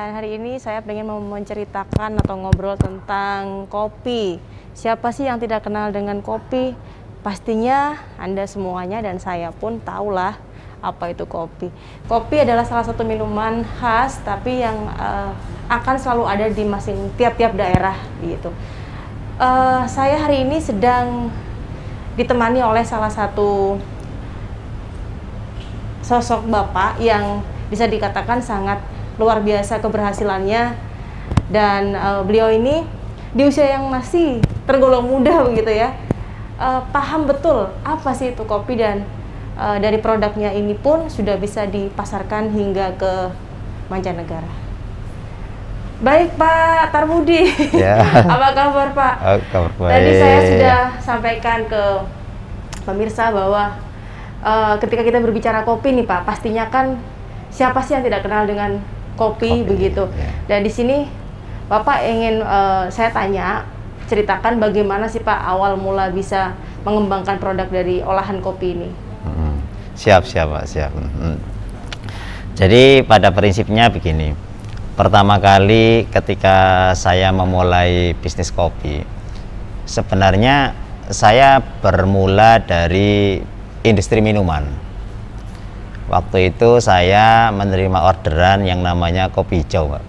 Dan hari ini saya pengen mau menceritakan atau ngobrol tentang kopi. Siapa sih yang tidak kenal dengan kopi? Pastinya Anda semuanya dan saya pun tahulah apa itu kopi. Kopi adalah salah satu minuman khas tapi yang akan selalu ada di tiap-tiap daerah gitu. Saya hari ini sedang ditemani oleh salah satu sosok bapak yang bisa dikatakan sangat luar biasa keberhasilannya, dan beliau ini di usia yang masih tergolong muda begitu ya, paham betul apa sih itu kopi, dan dari produknya ini pun sudah bisa dipasarkan hingga ke mancanegara. Baik Pak Tarbudi, ya. Apa kabar Pak? Kabar baik. Tadi saya sudah sampaikan ke pemirsa bahwa ketika kita berbicara kopi nih Pak, pastinya kan siapa sih yang tidak kenal dengan kopi begitu. Ya. Dan di sini Bapak ingin saya tanya, ceritakan bagaimana sih Pak awal mula bisa mengembangkan produk dari olahan kopi ini. Siap Pak, siap. Jadi pada prinsipnya begini, pertama kali ketika saya memulai bisnis kopi, sebenarnya saya bermula dari industri minuman. Waktu itu saya menerima orderan yang namanya kopi hijau, Pak.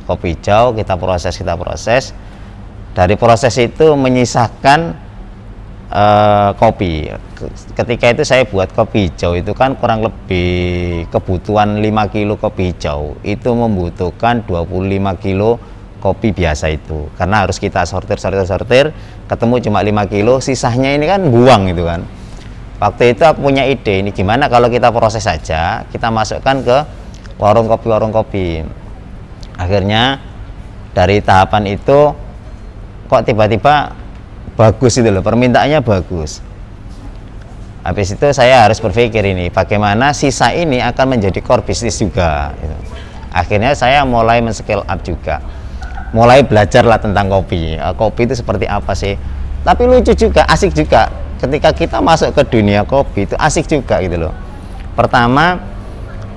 Kopi hijau kita proses. Dari proses itu menyisakan kopi. Ketika itu saya buat kopi hijau itu kan kurang lebih kebutuhan 5 kilo kopi hijau itu membutuhkan 25 kilo kopi biasa itu, karena harus kita sortir, ketemu cuma 5 kilo, sisanya ini kan buang itu kan. Waktu itu aku punya ide, ini gimana kalau kita proses saja, kita masukkan ke warung kopi. Akhirnya dari tahapan itu kok tiba-tiba bagus itu loh, permintaannya bagus. Habis itu saya harus berpikir ini, bagaimana sisa ini akan menjadi core bisnis juga. Akhirnya saya mulai men-scale up juga, mulai belajarlah tentang kopi. Kopi itu seperti apa sih? Tapi lucu juga, asik juga. Ketika kita masuk ke dunia kopi itu asik juga gitu loh. Pertama,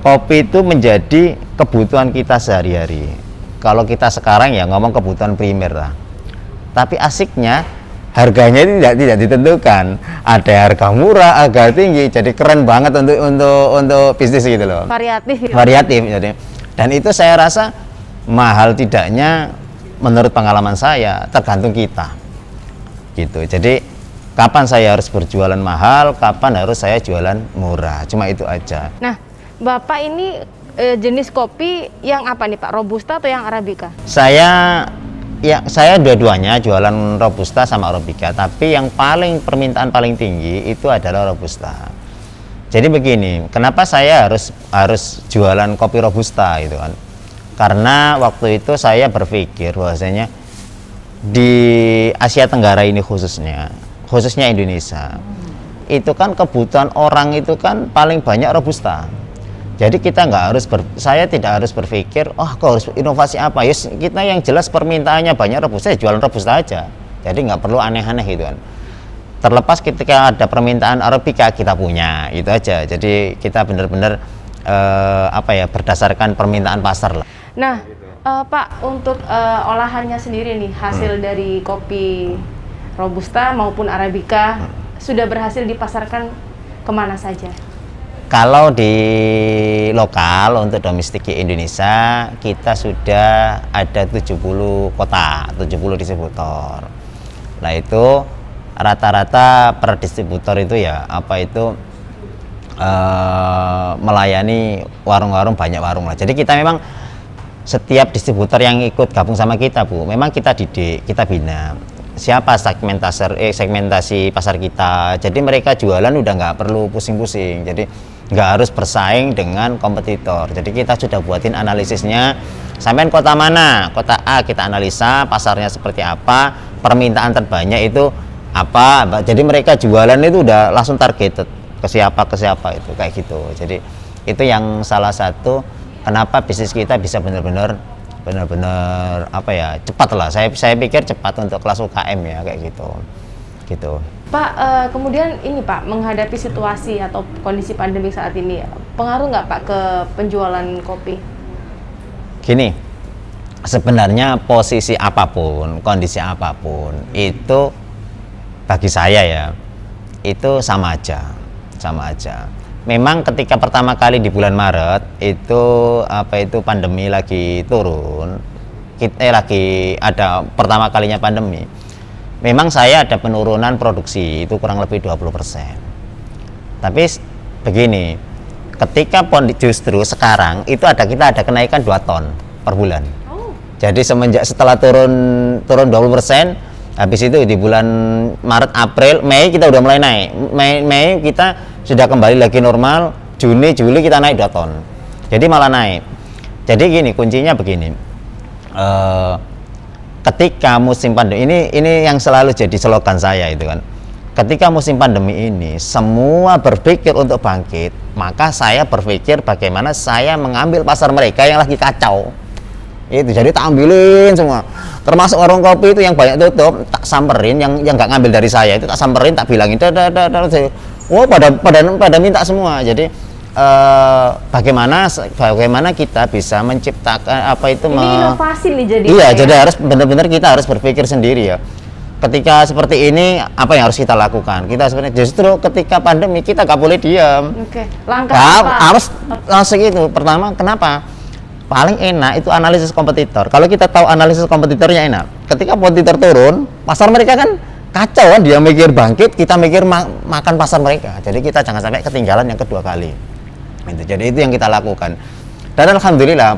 kopi itu menjadi kebutuhan kita sehari-hari. Kalau kita sekarang ya ngomong kebutuhan primer lah. Tapi asiknya harganya itu tidak ditentukan. Ada harga murah, harga tinggi. Jadi keren banget untuk bisnis gitu loh. Variatif. Variatif jadi. Dan itu saya rasa mahal tidaknya menurut pengalaman saya tergantung kita. Gitu. Jadi kapan saya harus berjualan mahal, kapan harus saya jualan murah, cuma itu aja. Nah, Bapak ini jenis kopi yang apa nih Pak, Robusta atau yang Arabica? Saya dua-duanya jualan Robusta sama Arabica, tapi yang permintaan paling tinggi itu adalah Robusta. Jadi begini, kenapa saya harus jualan kopi Robusta gitu kan? Karena waktu itu saya berpikir bahwasanya di Asia Tenggara ini khususnya Indonesia, itu kan kebutuhan orang itu kan paling banyak Robusta. Jadi kita saya tidak harus berpikir, kok harus inovasi apa? Yes, kita yang jelas permintaannya banyak Robusta, ya jualan Robusta aja. Jadi nggak perlu aneh-aneh gitu kan. Terlepas ketika ada permintaan Arabica kita punya, itu aja. Jadi kita benar-benar berdasarkan permintaan pasar lah. Nah, Pak, untuk olahannya sendiri nih, hasil dari kopi Robusta maupun Arabica sudah berhasil dipasarkan kemana saja? Kalau di lokal untuk domestik Indonesia kita sudah ada 70 kota, 70 distributor. Nah itu rata-rata per distributor itu ya melayani warung-warung, banyak warung lah. Jadi kita memang setiap distributor yang ikut gabung sama kita Bu, memang kita didik, kita bina siapa segmentasi pasar kita. Jadi mereka jualan udah nggak perlu pusing-pusing, jadi nggak harus bersaing dengan kompetitor. Jadi kita sudah buatin analisisnya, sampai kota mana, kota A kita analisa pasarnya seperti apa, permintaan terbanyak itu apa. Jadi mereka jualan itu udah langsung targeted ke siapa itu kayak gitu. Jadi itu yang salah satu kenapa bisnis kita bisa benar-benar cepat lah. Saya pikir cepat untuk kelas UKM ya kayak gitu. Pak, kemudian ini Pak, menghadapi situasi atau kondisi pandemi saat ini, pengaruh nggak Pak ke penjualan kopi? Gini, sebenarnya posisi apapun, kondisi apapun itu bagi saya ya itu sama aja. Memang ketika pertama kali di bulan Maret itu pandemi lagi turun, kita lagi ada pertama kalinya pandemi. Memang saya ada penurunan produksi itu kurang lebih 20%. Tapi begini, ketika justru sekarang itu kita ada kenaikan 2 ton per bulan. Jadi setelah turun 20%, habis itu di bulan Maret, April, Mei kita udah mulai naik. Mei kita sudah kembali lagi normal, Juni, Juli kita naik 2 ton. Jadi malah naik. Jadi gini, kuncinya begini. Ketika musim pandemi ini yang selalu jadi slogan saya itu kan. Ketika musim pandemi ini semua berpikir untuk bangkit, maka saya berpikir bagaimana saya mengambil pasar mereka yang lagi kacau. Itu jadi tak ambilin semua, termasuk warung kopi itu yang banyak tutup, tak samperin, yang nggak ngambil dari saya itu tak samperin, tak bilangin pada minta semua. Jadi bagaimana kita bisa menciptakan inovasi nih jadi. Iya, jadi harus benar-benar kita harus berpikir sendiri ya. Ketika seperti ini apa yang harus kita lakukan? Kita sebenarnya justru ketika pandemi kita nggak boleh diam. Oke. Langkah apa? Harus langsung itu. Pertama, kenapa? Paling enak itu analisis kompetitor. Kalau kita tahu analisis kompetitornya enak. Ketika kompetitor turun, pasar mereka kan kacau kan, dia mikir bangkit, kita mikir makan pasar mereka. Jadi kita jangan sampai ketinggalan yang kedua kali. Jadi itu yang kita lakukan. Dan alhamdulillah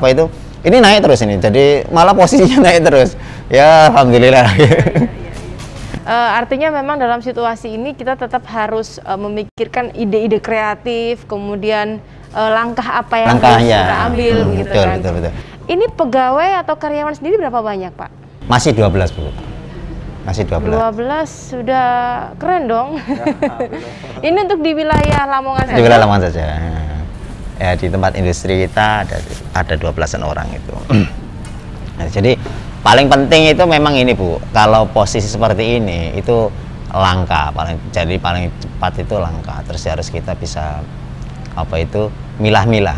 ini naik terus ini. Jadi malah posisinya naik terus. Ya alhamdulillah. Artinya memang dalam situasi ini kita tetap harus memikirkan ide-ide kreatif, kemudian langkah apa yang harus kita ambil gitu betul, kan. Betul. Ini pegawai atau karyawan sendiri berapa banyak, Pak? Masih 12, Bu. Masih 12. 12 sudah keren dong. Ini untuk di wilayah Lamongan saja. Di wilayah Lamongan saja. Ya, di tempat industri kita ada 12-an orang itu. Nah, jadi paling penting itu memang ini, Bu. Kalau posisi seperti ini itu langka, paling cepat itu langka. Terus harus kita bisa milah-milah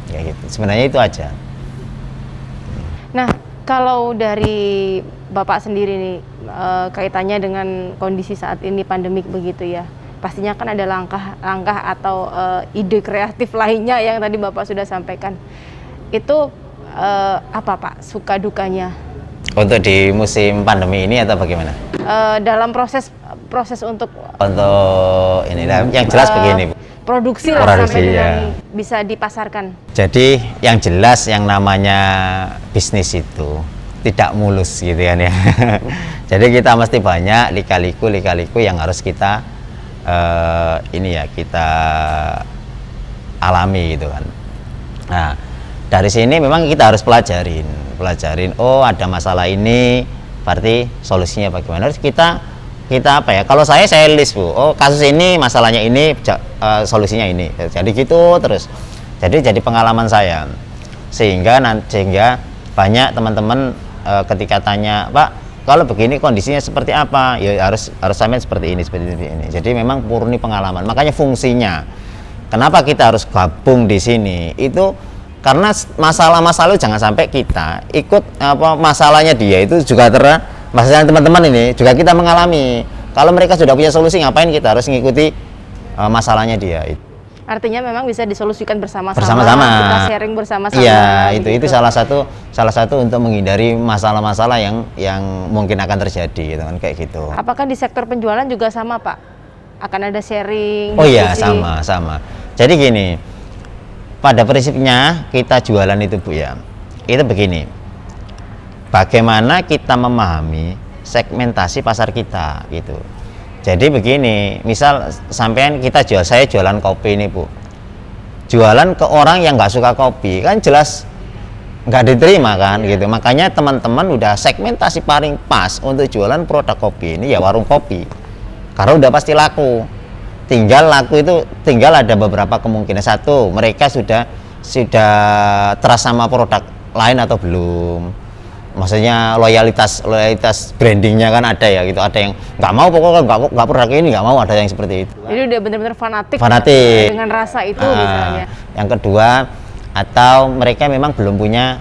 ya gitu. Sebenarnya itu aja. Nah, kalau dari Bapak sendiri nih kaitannya dengan kondisi saat ini pandemik begitu ya, pastinya kan ada langkah atau ide kreatif lainnya yang tadi Bapak sudah sampaikan. Itu apa Pak suka dukanya? Untuk di musim pandemi ini atau bagaimana? Dalam proses untuk ini yang jelas begini, Bu. Produksi lah sampai dengan bisa dipasarkan. Jadi yang jelas yang namanya bisnis itu tidak mulus gitu kan ya. Jadi kita mesti banyak lika-liku yang harus kita kita alami gitu kan. Nah, dari sini memang kita harus pelajarin. Oh, ada masalah ini, berarti solusinya bagaimana? Harus kita kalau saya list, Bu. Oh, kasus ini masalahnya ini, solusinya ini. Jadi gitu terus. Jadi pengalaman saya. Sehingga banyak teman-teman ketika tanya, Pak, kalau begini kondisinya seperti apa? Ya harus sampai seperti ini. Jadi memang murni pengalaman. Makanya fungsinya. Kenapa kita harus gabung di sini? Itu karena masalah-masalah jangan sampai kita ikut masalahnya dia itu juga masalah teman-teman ini juga kita mengalami. Kalau mereka sudah punya solusi, ngapain kita harus mengikuti masalahnya dia? Artinya memang bisa disolusikan bersama-sama. Kita sharing bersama-sama. Iya, itu salah satu untuk menghindari masalah-masalah yang mungkin akan terjadi, gitu kan, kayak gitu. Apakah di sektor penjualan juga sama, Pak? Akan ada sharing? Oh iya, sama. Jadi gini, pada prinsipnya kita jualan itu, Bu ya, itu begini. Bagaimana kita memahami segmentasi pasar kita gitu. Jadi begini, misal sampean saya jualan kopi ini, Bu. Jualan ke orang yang nggak suka kopi, kan jelas nggak diterima kan gitu. Makanya teman-teman udah segmentasi paling pas untuk jualan produk kopi ini ya warung kopi. Karena udah pasti laku. Tinggal ada beberapa kemungkinan. Satu, mereka sudah trust sama produk lain atau belum. Maksudnya loyalitas brandingnya kan ada ya gitu. Ada yang nggak mau, pokoknya nggak produk ini nggak mau, ada yang seperti itu. Jadi udah benar-benar fanatik ya, dengan rasa itu misalnya. Yang kedua, atau mereka memang belum punya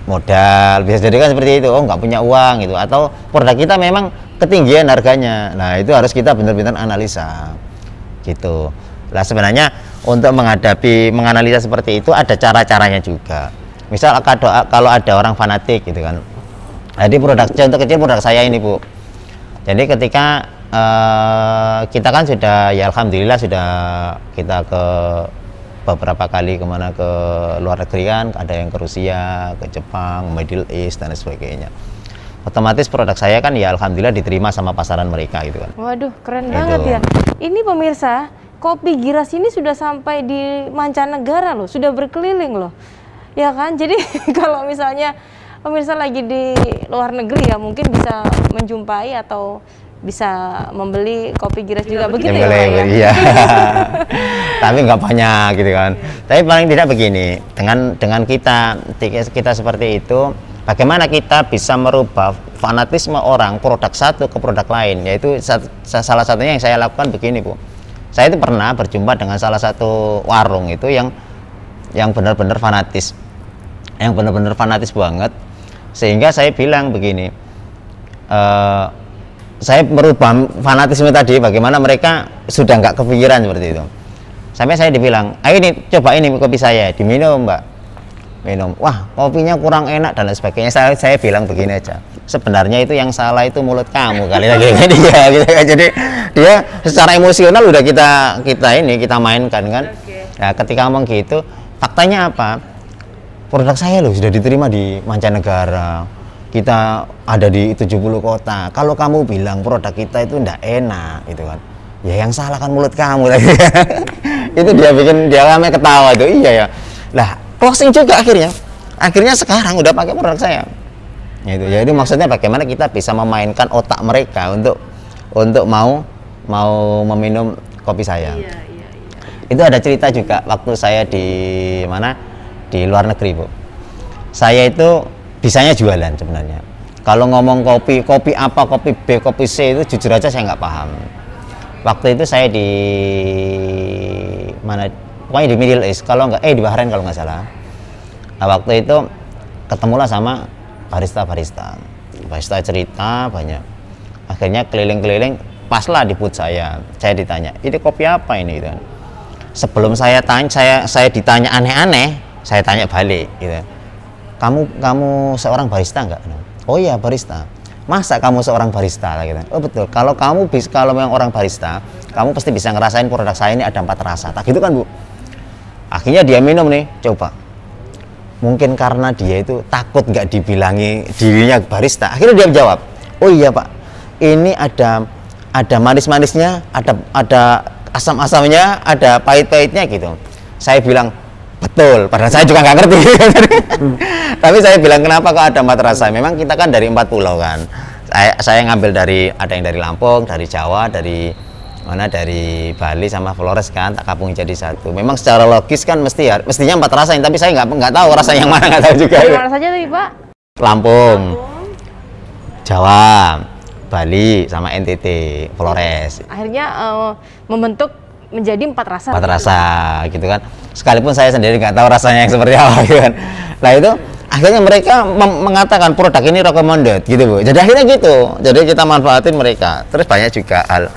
modal, bisa jadi kan seperti itu, oh nggak punya uang gitu, atau produk kita memang ketinggian harganya. Nah itu harus kita benar-benar analisa gitu. Nah sebenarnya untuk menganalisa seperti itu ada cara-caranya juga. Misal kalau ada orang fanatik gitu kan, jadi contoh kecil produk saya ini Bu, jadi ketika kita kan sudah, ya alhamdulillah sudah kita ke beberapa kali kemana, ke luar negeri kan, ada yang ke Rusia, ke Jepang, Middle East dan sebagainya. Otomatis produk saya kan ya alhamdulillah diterima sama pasaran mereka gitu kan. Waduh, keren banget ya. Ini pemirsa, kopi Giras ini sudah sampai di mancanegara loh, sudah berkeliling loh. Ya kan? Jadi kalau misalnya pemirsa lagi di luar negeri ya mungkin bisa menjumpai atau bisa membeli kopi Giras juga begitu ya, Pak ya? Iya. Tapi nggak banyak gitu kan. Tapi paling tidak begini, dengan kita seperti itu, bagaimana kita bisa merubah fanatisme orang produk satu ke produk lain, yaitu salah satunya yang saya lakukan begini Bu. Saya itu pernah berjumpa dengan salah satu warung itu yang benar-benar fanatis, banget, sehingga saya bilang begini, saya merubah fanatisme tadi, bagaimana mereka sudah nggak kepikiran seperti itu. Sampai saya dibilang, ayo ini coba ini kopi saya, diminum Mbak, minum, wah kopinya kurang enak dan lain sebagainya. Saya bilang begini aja, sebenarnya itu yang salah itu mulut kamu kali lagi dia gitu. Jadi dia secara emosional udah kita mainkan kan. Nah ketika ngomong gitu, faktanya apa? Produk saya loh sudah diterima di mancanegara, kita ada di 70 kota. Kalau kamu bilang produk kita itu ndak enak gitu kan, ya yang salah kan mulut kamu lagi. Itu dia rame ketawa itu, iya ya lah, closing juga akhirnya sekarang udah pakai produk saya itu. Jadi maksudnya bagaimana kita bisa memainkan otak mereka untuk mau meminum kopi saya. Iya. Itu ada cerita juga waktu saya di luar negeri Bu. Saya itu bisanya jualan sebenarnya. Kalau ngomong kopi apa, kopi B, kopi C itu jujur aja saya nggak paham. Waktu itu saya di mana, pokoknya di Middle East, kalau nggak di Bahrain kalau nggak salah. Nah, waktu itu ketemulah sama barista cerita banyak. Akhirnya keliling-keliling, paslah di booth saya ditanya, ini kopi apa ini gitu. Sebelum saya ditanya aneh-aneh, saya tanya balik gitu. Kamu seorang barista nggak? Oh iya barista. Masa kamu seorang barista gitu? Oh betul. Kalau memang orang barista, kamu pasti bisa ngerasain produk saya ini ada 4 rasa. Tak gitu kan Bu? Akhirnya dia minum nih, coba. Mungkin karena dia itu takut nggak dibilangi dirinya barista. Akhirnya dia jawab, oh iya Pak, ini ada manis-manisnya, ada asam-asamnya, ada pahit-pahitnya gitu. Saya bilang betul, padahal saya juga nggak ngerti. Tapi saya bilang kenapa kok ada 4 rasa? Memang kita kan dari 4 pulau kan. Saya ngambil ada yang dari Lampung, dari Jawa, dari Bali sama Flores kan, tak gabung jadi satu. Memang secara logis kan mestinya 4 rasa, tapi saya nggak tahu rasa yang mana, nggak tahu juga. Dari mana saja tadi Pak? Lampung, Jawa, Bali sama NTT, Flores. Akhirnya membentuk menjadi 4 rasa. 4 rasa gitu kan. Sekalipun saya sendiri nggak tahu rasanya yang seperti apa gitu kan. Nah itu akhirnya mereka mengatakan produk ini recommended gitu Bu. Jadi akhirnya gitu. Jadi kita manfaatin mereka. Terus banyak juga hal.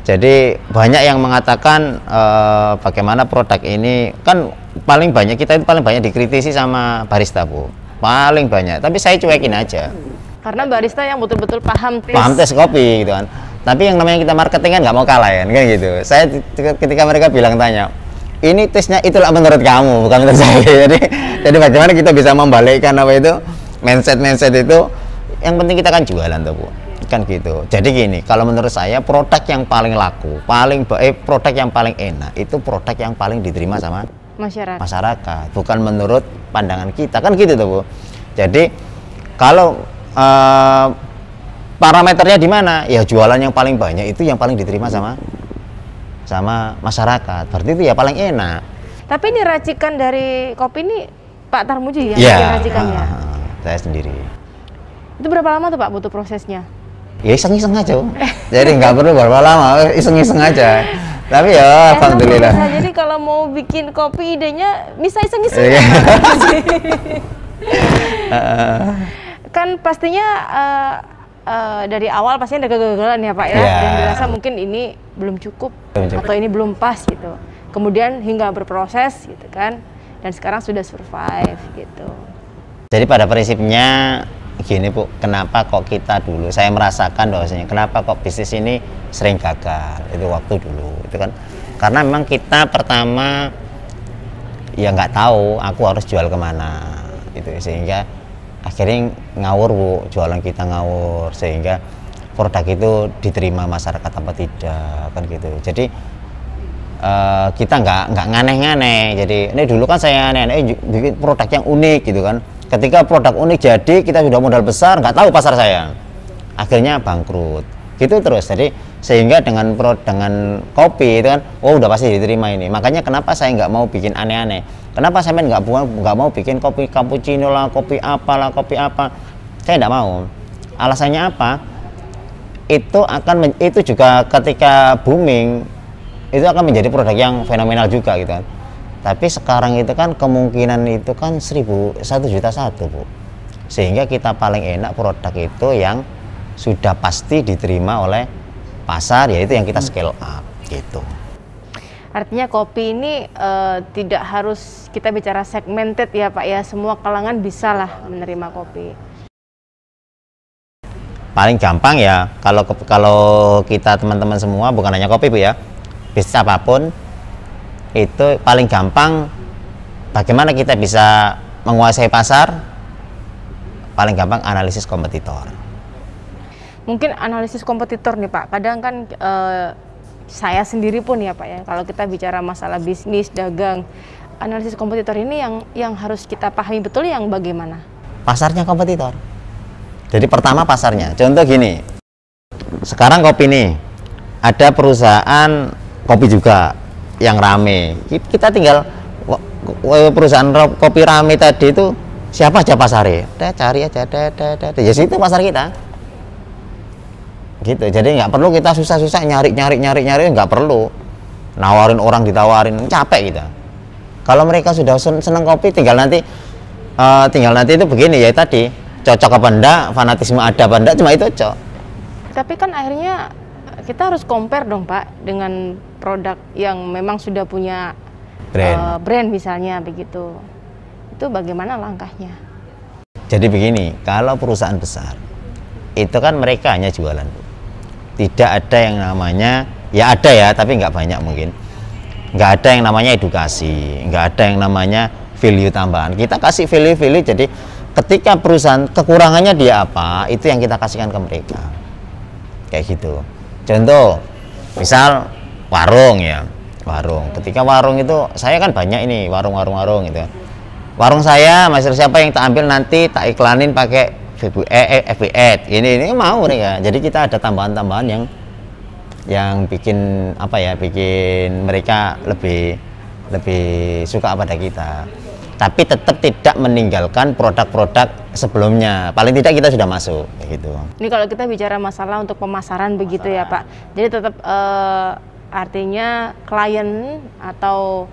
Jadi banyak yang mengatakan bagaimana produk ini kan kita itu paling banyak dikritisi sama barista Bu. Paling banyak. Tapi saya cuekin aja. Karena barista yang betul-betul paham tes kopi gitu kan. Tapi yang namanya kita marketing kan nggak mau kalah kan gitu. Saya ketika mereka tanya, ini tesnya itulah menurut kamu, bukan menurut saya. Jadi bagaimana kita bisa membalikkan mindset itu? Yang penting kita kan jualan tuh Bu, kan gitu. Jadi gini, kalau menurut saya produk yang paling laku, produk yang paling enak itu produk yang paling diterima sama masyarakat, bukan menurut pandangan kita, kan gitu tuh Bu. Jadi kalau parameternya di mana? Ya jualan yang paling banyak itu yang paling diterima sama masyarakat. Berarti itu ya paling enak. Tapi ini racikan dari kopi ini Pak Tarmuji yang racikannya? Saya sendiri. Itu berapa lama tuh Pak butuh prosesnya? Ya iseng-iseng aja. Jadi nggak perlu berapa lama, iseng-iseng aja. Tapi ya alhamdulillah. Bisa. Jadi kalau mau bikin kopi idenya bisa iseng-iseng. Iya. Kan pastinya dari awal pastinya ada kegagalan ya Pak ya. Iya. Dan dirasa mungkin ini belum cukup atau ini belum pas gitu. Kemudian hingga berproses gitu kan. Dan sekarang sudah survive gitu. Jadi pada prinsipnya gini Bu, kenapa kok kita dulu, saya merasakan bahwasanya kenapa kok bisnis ini sering gagal itu waktu dulu itu kan karena memang kita pertama ya nggak tahu aku harus jual kemana itu, sehingga akhirnya ngawur Bu, jualan kita ngawur sehingga produk itu diterima masyarakat apa tidak kan gitu. Jadi kita nggak nganeh-nganeh. Jadi ini dulu kan saya aneh-aneh bikin produk yang unik gitu kan. Ketika produk unik jadi kita sudah modal besar, nggak tahu pasar saya, akhirnya bangkrut gitu terus. Jadi sehingga dengan kopi itu kan, oh udah pasti diterima ini. Makanya kenapa saya nggak mau bikin aneh-aneh, kenapa saya nggak mau bikin kopi cappuccino lah, kopi apalah, kopi apa, saya nggak mau. Alasannya apa? Itu juga ketika booming itu akan menjadi produk yang fenomenal juga gitu kan. Tapi sekarang itu kan kemungkinan itu kan 1.000, 1 juta satu Bu, sehingga kita paling enak produk itu yang sudah pasti diterima oleh pasar, yaitu yang kita scale up gitu. Artinya kopi ini tidak harus kita bicara segmented ya Pak ya, semua kalangan bisa lah menerima kopi. Paling gampang ya kalau kita teman-teman semua, bukan hanya kopi Bu ya, bisnis apapun itu paling gampang bagaimana kita bisa menguasai pasar. Paling gampang analisis kompetitor. Mungkin analisis kompetitor nih Pak, kadang kan saya sendiri pun ya Pak ya, kalau kita bicara masalah bisnis, dagang, analisis kompetitor ini yang harus kita pahami betul yang bagaimana? Pasarnya kompetitor. Jadi pertama pasarnya, contoh gini, sekarang kopi nih, ada perusahaan kopi juga yang rame, kita tinggal perusahaan kopi rame tadi itu siapa aja pasarnya, cari aja, ya situ pasar kita gitu. Jadi nggak perlu kita susah-susah nyari, nggak perlu nawarin orang, ditawarin capek kita. Kalau mereka sudah seneng kopi, tinggal nanti itu begini ya tadi, cocok apa enggak, fanatisme ada apa enggak, cuma itu cocok. Tapi kan akhirnya kita harus compare dong Pak dengan produk yang memang sudah punya brand misalnya begitu. Itu bagaimana langkahnya? Jadi begini, kalau perusahaan besar itu kan mereka hanya jualan, tidak ada yang namanya, ya ada ya tapi nggak banyak mungkin, nggak ada yang namanya edukasi, nggak ada yang namanya value tambahan. Kita kasih value, jadi ketika perusahaan kekurangannya dia apa, itu yang kita kasihkan ke mereka kayak gitu. Contoh misal warung ya, warung, ketika warung itu saya kan banyak ini warung gitu. Warung saya masih siapa yang tak ambil nanti tak iklanin pakai FB Ad, ini mau mereka. Jadi kita ada tambahan-tambahan yang bikin apa ya, bikin mereka lebih suka pada kita. Tapi tetap tidak meninggalkan produk-produk sebelumnya. Paling tidak kita sudah masuk gitu. Ini kalau kita bicara masalah untuk pemasaran begitu ya Pak. Jadi tetap artinya klien atau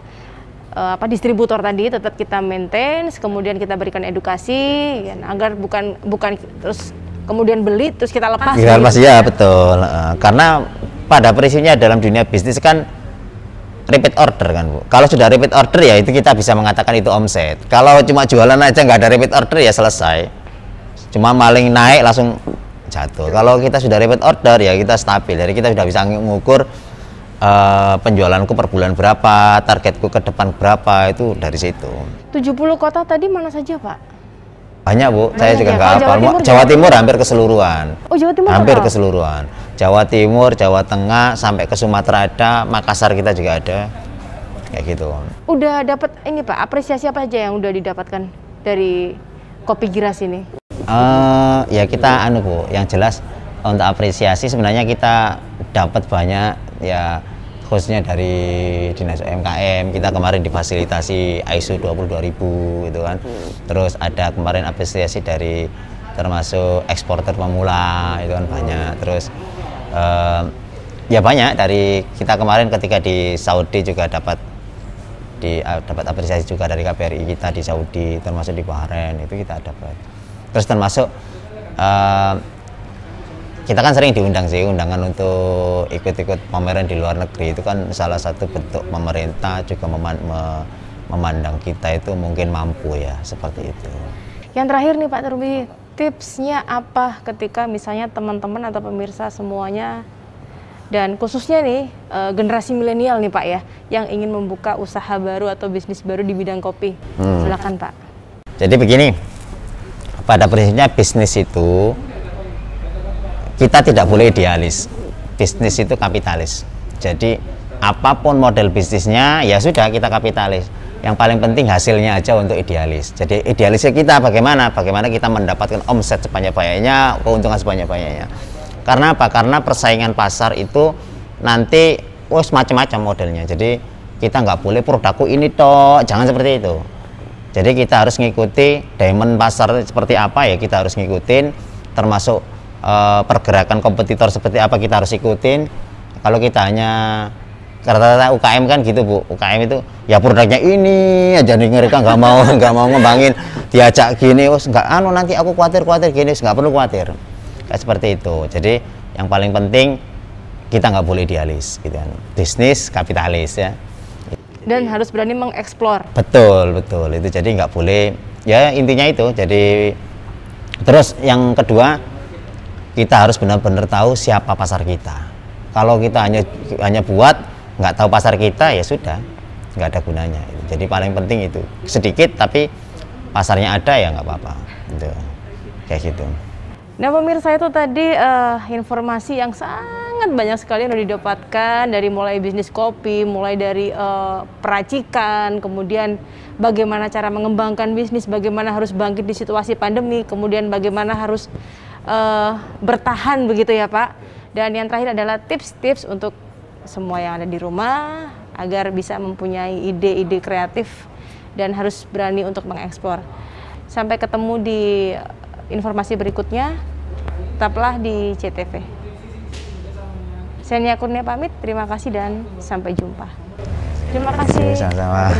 distributor tadi tetap kita maintain, kemudian kita berikan edukasi ya, agar bukan terus kemudian beli terus kita lepas. Kita lepas ya betul. Karena pada prinsipnya dalam dunia bisnis kan repeat order kan Bu. Kalau sudah repeat order ya itu kita bisa mengatakan itu omset. Kalau cuma jualan aja nggak ada repeat order ya selesai. Cuma maling naik langsung jatuh. Kalau kita sudah repeat order ya kita stabil. Jadi kita sudah bisa mengukur penjualanku per bulan berapa, targetku ke depan berapa, itu dari situ. 70 kota tadi mana saja Pak? Banyak Bu, banyak saya juga nggak hafal. Jawa Timur hampir keseluruhan. Oh Jawa Timur hampir keseluruhan. Jawa Timur, Jawa Tengah, sampai ke Sumatera ada, Makassar kita juga ada, kayak gitu. Udah dapat ini Pak, apresiasi apa aja yang udah didapatkan dari Kopi Giras ini? Ya kita Bu, yang jelas untuk apresiasi sebenarnya kita dapat banyak ya, khususnya dari Dinas UMKM. Kita kemarin difasilitasi ISO 22000 gitu kan. Terus ada kemarin apresiasi dari termasuk eksporter pemula itu kan banyak. Terus Ya banyak, dari kita kemarin ketika di Saudi juga dapat apresiasi juga dari KBRI kita di Saudi, termasuk di Bahrain itu kita dapat. Terus termasuk kita kan sering diundang sih, undangan untuk ikut-ikut pameran di luar negeri, itu kan salah satu bentuk pemerintah juga memandang kita itu mungkin mampu ya, seperti itu. Yang terakhir nih Pak Turbi, tipsnya apa ketika misalnya teman-teman atau pemirsa semuanya, dan khususnya nih generasi milenial nih Pak ya, yang ingin membuka usaha baru atau bisnis baru di bidang kopi. Silakan Pak. Jadi begini, pada prinsipnya bisnis itu kita tidak boleh idealis. Bisnis itu kapitalis. Jadi apapun model bisnisnya ya sudah kita kapitalis. Yang paling penting hasilnya aja untuk idealis. Jadi idealisnya kita bagaimana? Bagaimana kita mendapatkan omset sebanyak-banyaknya, keuntungan sebanyak-banyaknya. Karena apa? Karena persaingan pasar itu nanti macam-macam modelnya. Jadi kita nggak boleh produkku ini toh, jangan seperti itu. Jadi kita harus ngikuti diamond pasar seperti apa ya, kita harus ngikutin, termasuk pergerakan kompetitor seperti apa kita harus ikutin. Kalau kita hanya rata-rata UKM kan gitu Bu, UKM itu ya produknya ini aja nih, mereka nggak mau ngembangin, diajak gini, nggak nanti aku khawatir gini, nggak perlu khawatir. Kayak seperti itu. Jadi yang paling penting kita nggak boleh idealis gitu kan. Bisnis kapitalis ya. Dan harus berani mengeksplor. Betul itu. Jadi nggak boleh, ya intinya itu. Jadi terus yang kedua, kita harus benar-benar tahu siapa pasar kita. Kalau kita hanya buat nggak tahu pasar kita, ya sudah nggak ada gunanya. Jadi paling penting itu sedikit tapi pasarnya ada ya nggak apa-apa. Gitu. Kayak gitu. Nah pemirsa, itu tadi informasi yang sangat banyak sekali yang didapatkan dari mulai bisnis kopi, mulai dari peracikan, kemudian bagaimana cara mengembangkan bisnis, bagaimana harus bangkit di situasi pandemi, kemudian bagaimana harus bertahan begitu ya Pak. Dan yang terakhir adalah tips-tips untuk semua yang ada di rumah agar bisa mempunyai ide-ide kreatif dan harus berani untuk mengeksplor. Sampai ketemu di informasi berikutnya, tetaplah di CTV. Saya Nia Kurnia pamit, terima kasih dan sampai jumpa. Terima kasih. Sama-sama.